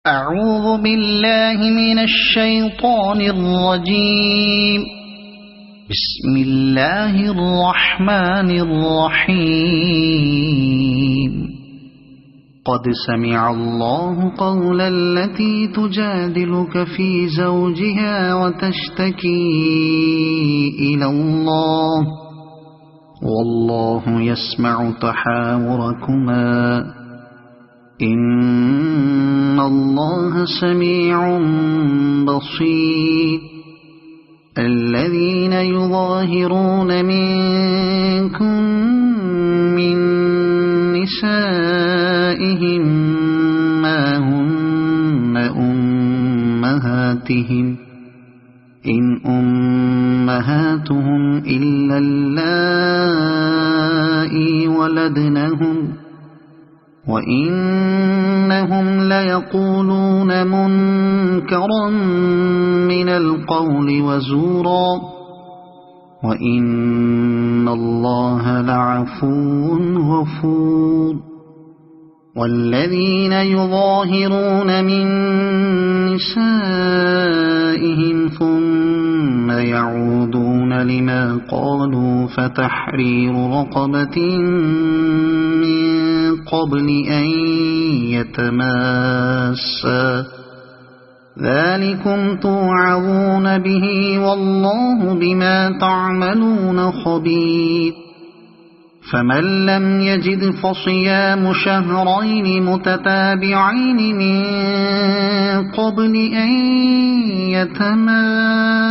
أعوذ بالله من الشيطان الرجيم. بسم الله الرحمن الرحيم. قد سمع الله قول التي تجادلك في زوجها وتشتكي إلى الله والله يسمع تحاوركما إن الله سميع بصير. الذين يظاهرون منكم من نسائهم ما هن أمهاتهم إن أمهاتهم إلا اللائي ولدنهم وإنهم ليقولون منكرا من القول وزورا وإن الله لعفو غفور. والذين يظاهرون من نسائهم ثم يعودون لما قالوا فتحرير رقبة من قبل أن يتماسا ذلكم توعظون به والله بما تعملون خبير. فمن لم يجد فصيام شهرين متتابعين من قبل أن يتماسا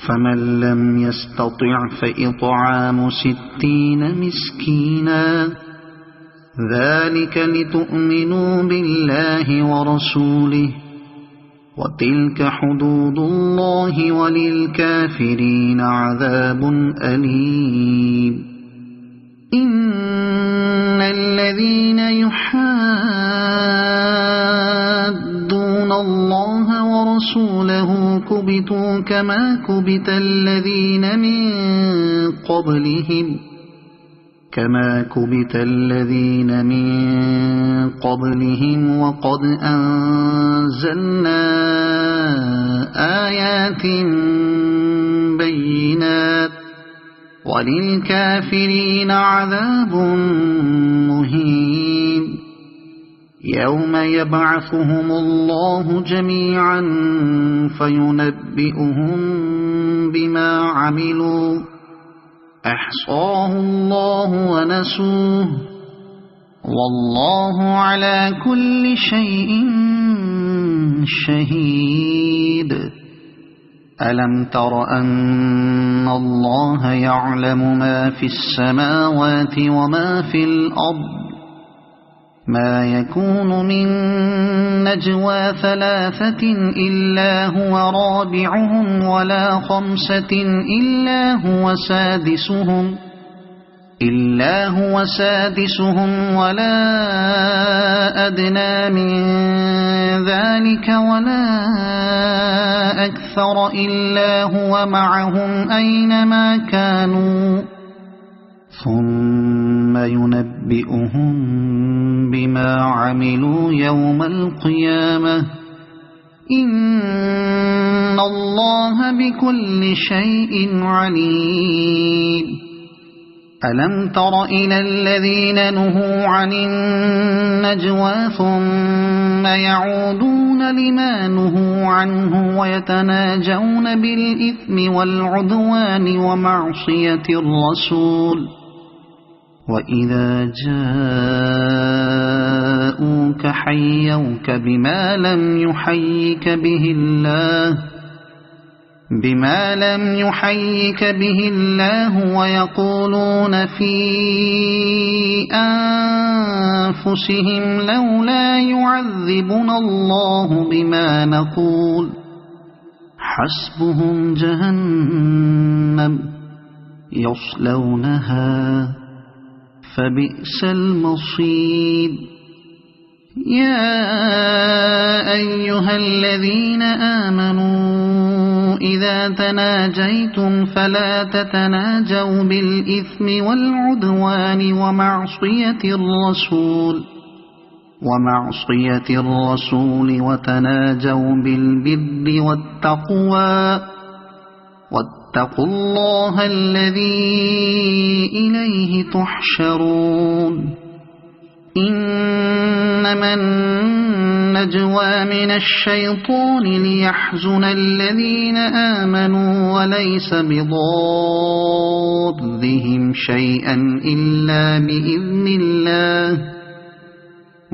فمن لم يستطع فإطعام 60 مسكينا ذلك لتؤمنوا بالله ورسوله وتلك حدود الله وللكافرين عذاب أليم. إن الذين يحادون الله ورسوله كبتوا كما كبت الذين من قبلهم وقد أنزلنا آيات بينات وللكافرين عذاب مهين. يوم يبعثهم الله جميعا فينبئهم بما عملوا أحصاه الله ونسوه والله على كل شيء شهيد. ألم تر أن الله يعلم ما في السماوات وما في الأرض ما يكون من نجوى 3 إلا هو رابعهم ولا 5 إلا هو سادسهم ولا أدنى من ذلك ولا أكثر إلا هو معهم أينما كانوا ثم ينبئهم بما عملوا يوم القيامة إن الله بكل شيء عليم. ألم تر إلى الذين نهوا عن النجوى ثم يعودون لما نهوا عنه ويتناجون بالإثم والعدوان ومعصية الرسول وإذا جاءوك حيوك بما لم يحيك به الله ويقولون في أنفسهم لولا يعذبنا الله بما نقول حسبهم جهنم يصلونها فبئس المصير. يا أيها الذين آمنوا إذا تناجيتم فلا تتناجوا بالإثم والعدوان ومعصية الرسول ومعصية الرسول وتناجوا بالبر والتقوى واتقوا الله الذي إليه تحشرون إنما النجوى من الشيطان ليحزن الذين آمنوا وليس بضارهم شيئا إلا بإذن الله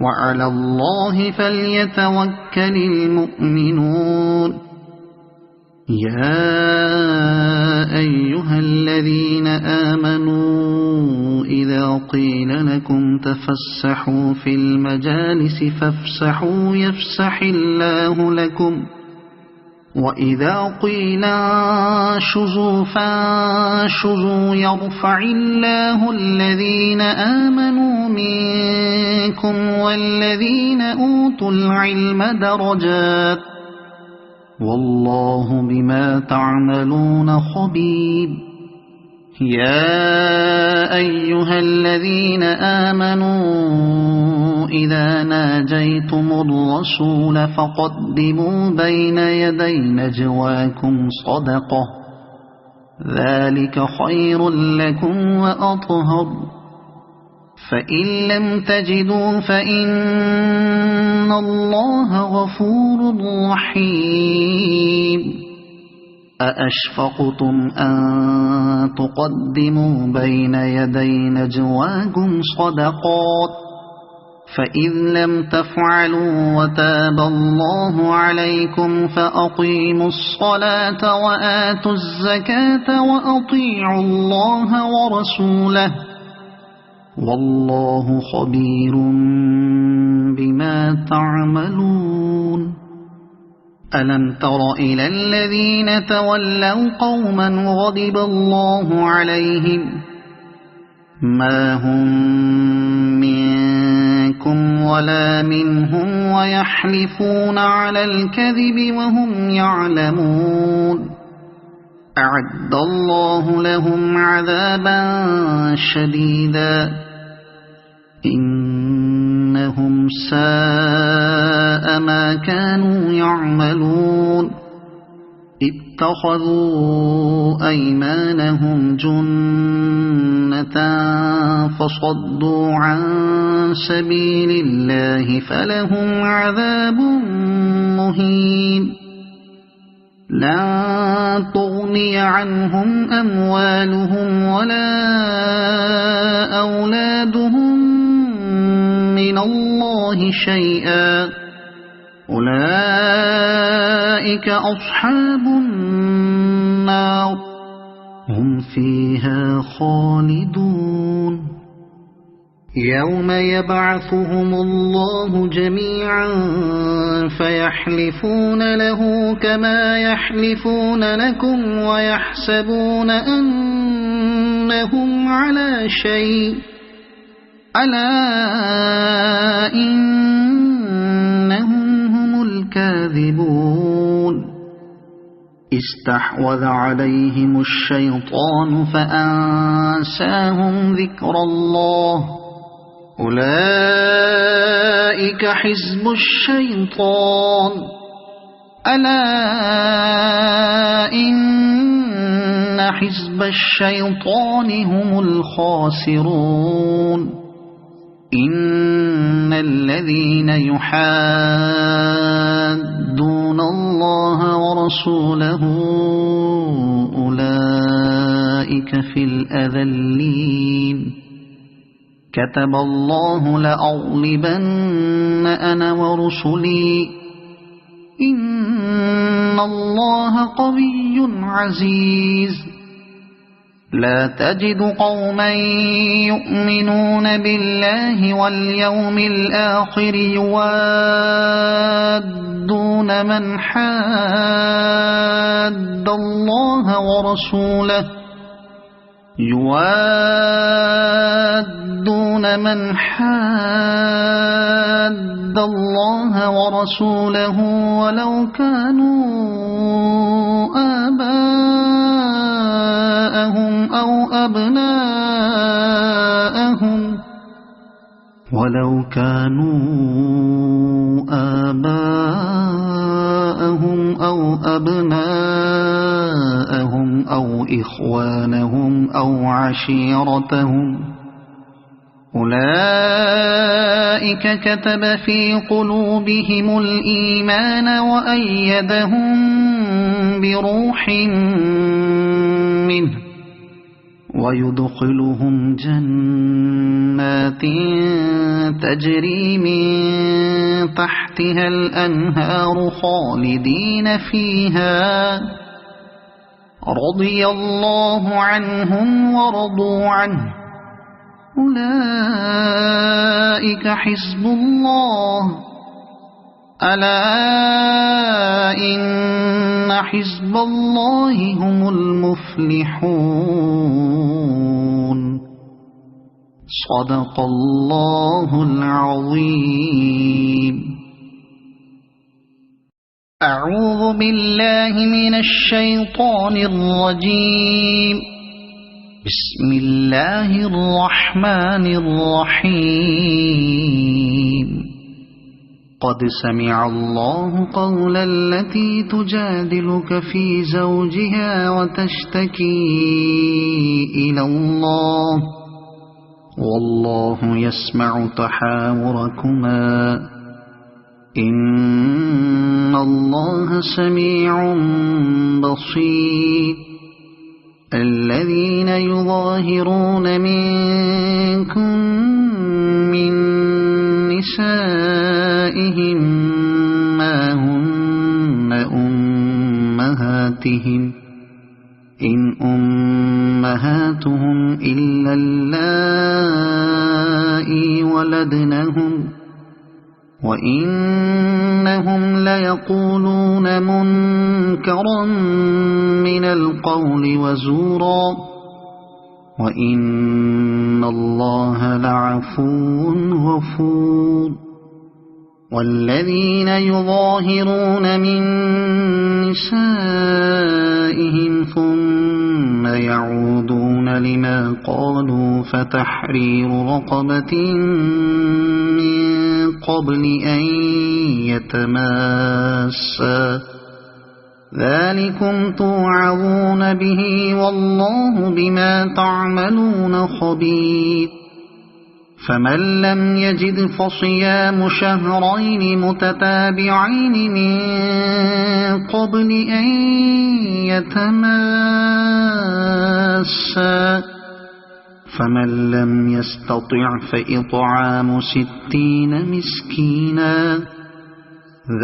وعلى الله فليتوكل المؤمنون يا أيها الذين آمنوا إذا قيل لكم تفسحوا في المجالس فافسحوا يفسح الله لكم وإذا قيل انشزوا فانشزوا يرفع الله الذين آمنوا منكم والذين أوتوا العلم درجات والله بما تعملون خبير يا أيها الذين آمنوا إذا ناجيتم الرسول فقدموا بين يدي نجواكم صدقة ذلك خير لكم وأطهر فإن لم تجدوا فإن الله غفور رحيم أأشفقتم أن تقدموا بين يدي نجواكم صدقات فإذ لم تفعلوا وتاب الله عليكم فأقيموا الصلاة وآتوا الزكاة وأطيعوا الله ورسوله والله خبير بما تعملون ألم تر إلى الذين تولوا قوما غضب الله عليهم ما هم منكم ولا منهم ويحلفون على الكذب وهم يعلمون أعد الله لهم عذابا شديدا إنهم ساء ما كانوا يعملون اتخذوا أيمانهم جنة فصدوا عن سبيل الله فلهم عذاب مهين لن تغني عنهم أموالهم ولا أولادهم من الله شيئا أولئك أصحاب النار هم فيها خالدون يوم يبعثهم الله جميعا فيحلفون له كما يحلفون لكم ويحسبون أنهم على شيء ألا إنهم هم الكاذبون استحوذ عليهم الشيطان فأنساهم ذكر الله أولئك حزب الشيطان ألا إن حزب الشيطان هم الخاسرون إن الذين يحادون الله ورسوله أولئك في الأذلين كتب الله لأغلبن أنا ورسلي إن الله قوي عزيز لا تجد قوما يؤمنون بالله واليوم الآخر يوادون من حاد الله ورسوله ولو كانوا آباءهم أو ولو كانوا آباءهم أو أبناءهم أو إخوانهم أو عشيرتهم أولئك كتب في قلوبهم الإيمان وأيدهم بروح منه ويدخلهم جنات تجري من تحتها الأنهار خالدين فيها رضي الله عنهم ورضوا عنه أولئك حزب الله ألا إن حزب الله هم المفلحون صدق الله العظيم. أعوذ بالله من الشيطان الرجيم. بسم الله الرحمن الرحيم. قد سمع الله قول التي تجادلك في زوجها وتشتكي إلى الله والله يسمع تحاوركما إن الله سميع بصير. الذين يظاهرون منكم من نسائهم ما هن أمهاتهم إن أمهاتهم إلا اللائي ولدنهم وإنهم ليقولون منكرا من القول وزورا وإن الله لعفو غفور. والذين يظاهرون من نسائهم ثم يعودون لما قالوا فتحرير رقبة من قبل أن يتماسا ذلكم توعظون به والله بما تعملون خبير. فمن لم يجد فصيام شهرين متتابعين من قبل أن يتماسا فمن لم يستطع فإطعام 60 مسكينا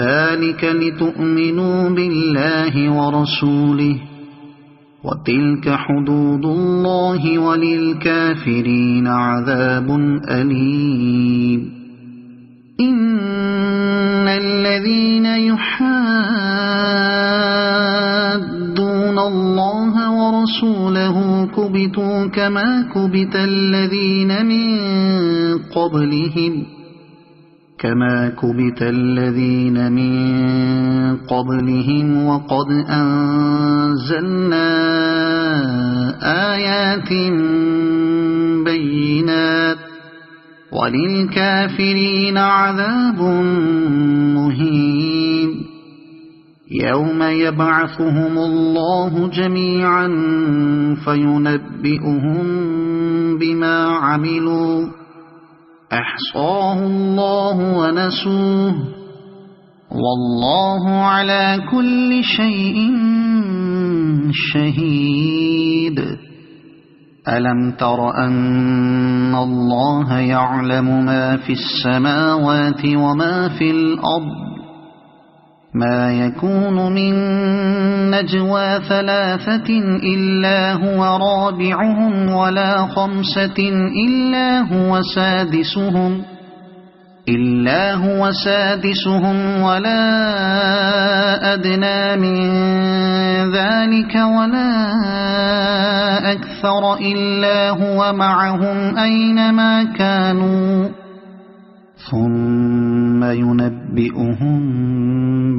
ذلك لتؤمنوا بالله ورسوله وتلك حدود الله وللكافرين عذاب أليم. إن الذين يحادون الله ورسوله كبتوا كما كبت الذين من قبلهم وقد أنزلنا آيات بينات وللكافرين عذاب مهين. يوم يبعثهم الله جميعا فينبئهم بما عملوا أحصاه الله ونسوه والله على كل شيء شهيد. ألم تر أن الله يعلم ما في السماوات وما في الأرض ما يكون من نجوى 3 إلا هو رابعهم ولا 5 إلا هو سادسهم ولا أدنى من ذلك ولا أكثر إلا هو معهم أينما كانوا ثم ينبئهم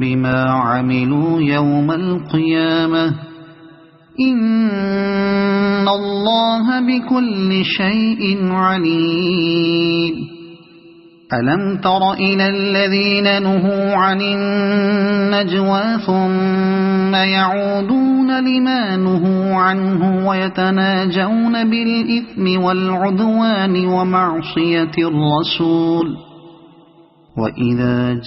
بما عملوا يوم القيامة إن الله بكل شيء عليم. ألم تر إلى الذين نهوا عن النجوى ثم يعودون لما نهوا عنه ويتناجون بالإثم والعدوان ومعصية الرسول وإذا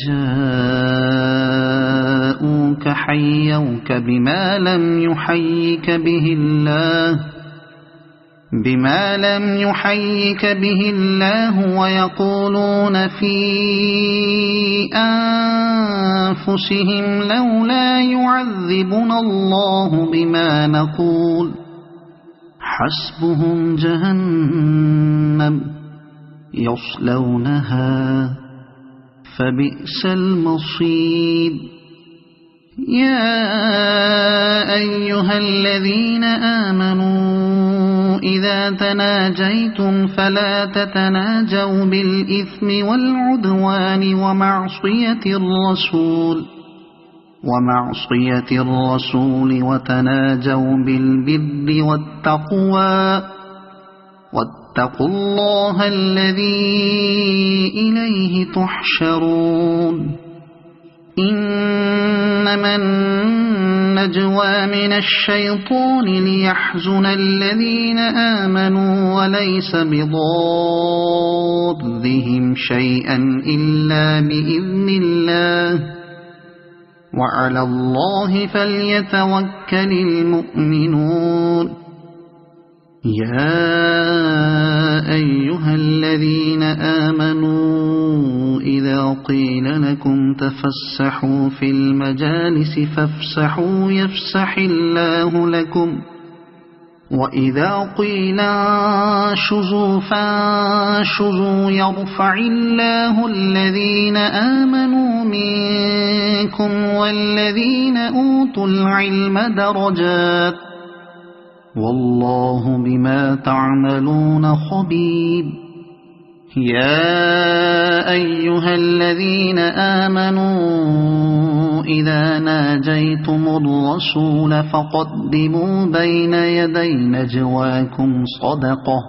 جاءوك حيوك بما لم يحيك به الله ويقولون في أنفسهم لولا يعذبنا الله بما نقول حسبهم جهنم يصلونها فبئس المصير. يا أيها الذين آمنوا إذا تناجيتم فلا تتناجوا بالإثم والعدوان ومعصية الرسول وتناجوا بالبر والتقوى واتقوا الله الذي إليه تحشرون. إنما النجوى من الشيطان ليحزن الذين آمنوا وليس بضارهم شيئا إلا بإذن الله وعلى الله فليتوكل المؤمنون. يا أيها الذين آمنوا إذا قيل لكم تفسحوا في المجالس فافسحوا يفسح الله لكم وإذا قيل انشزوا فانشزوا يرفع الله الذين آمنوا منكم والذين أوتوا العلم درجات والله بما تعملون خبير. يا أيها الذين آمنوا إذا ناجيتم الرسول فقدموا بين يدي نجواكم صدقة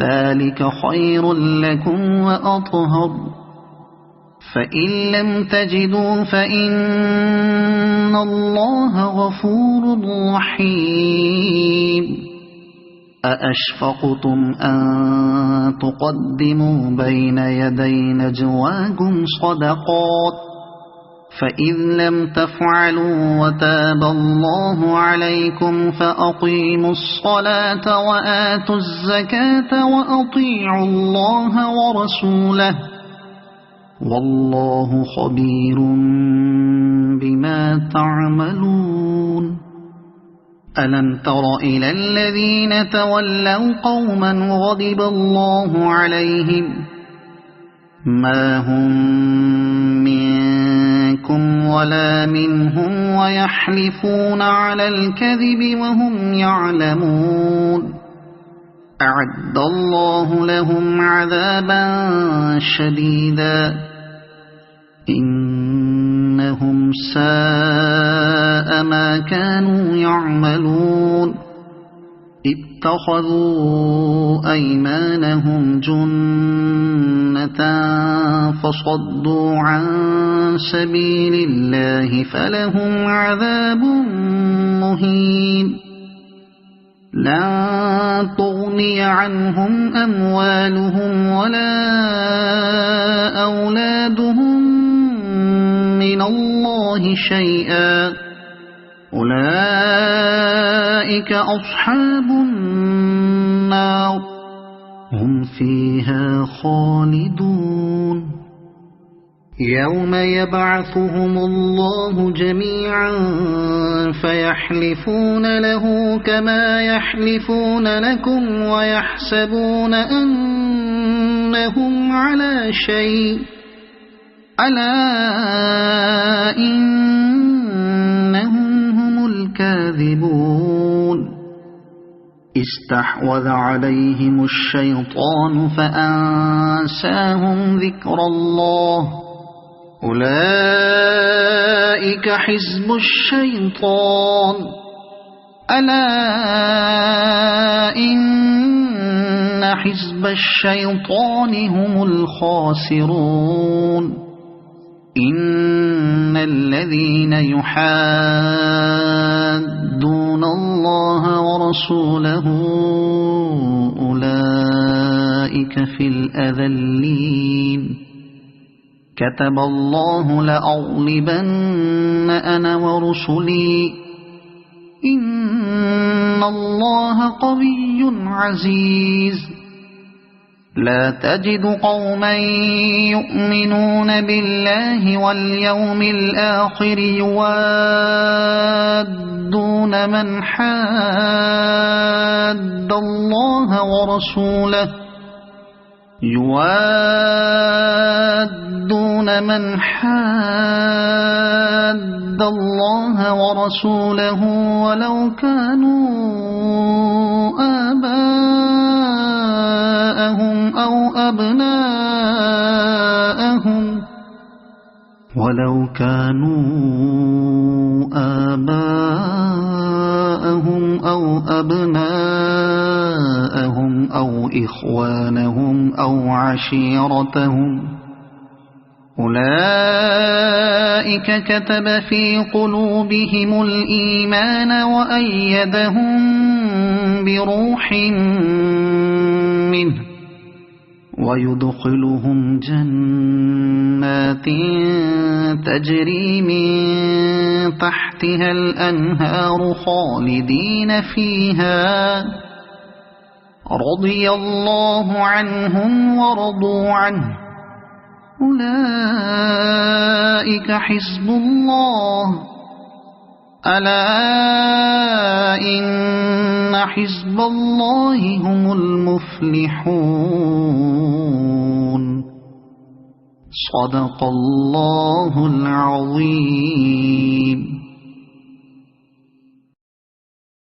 ذلك خير لكم وأطهر فإن لم تجدوا فإن الله غفور رحيم. أأشفقتم أن تقدموا بين يدي نجواكم صدقات فإذ لم تفعلوا وتاب الله عليكم فأقيموا الصلاة وآتوا الزكاة وأطيعوا الله ورسوله والله خبير بما تعملون. ألم تر إلى الذين تولوا قوما غضب الله عليهم ما هم منكم ولا منهم ويحلفون على الكذب وهم يعلمون أعد الله لهم عذابا شديدا إنهم ساء ما كانوا يعملون اتخذوا أيمانهم جنة فصدوا عن سبيل الله فلهم عذاب مهين لن تغني عنهم أموالهم ولا أولادهم من الله شيئا أولئك أصحاب النار هم فيها خالدون. يوم يبعثهم الله جميعا فيحلفون له كما يحلفون لكم ويحسبون أنهم على شيء ألا إنهم هم الكاذبون. استحوذ عليهم الشيطان فأنساهم ذكر الله أولئك حزب الشيطان ألا إن حزب الشيطان هم الخاسرون إن الذين يحادون الله ورسوله أولئك في الأذلين كتب الله لأغلبن أنا ورسلي إن الله قوي عزيز لا تجد قوما يؤمنون بالله واليوم الآخر يوادون من حاد الله ورسوله ولو كانوا آباءهم أو أبناءهم أو إخوانهم أو عشيرتهم أولئك كتب في قلوبهم الإيمان وأيدهم بروح منه ويدخلهم جنات تجري من تحتها الأنهار خالدين فيها رضي الله عنهم ورضوا عنه أولئك حزب الله ألا إن حزب الله هم المفلحون صدق الله العظيم.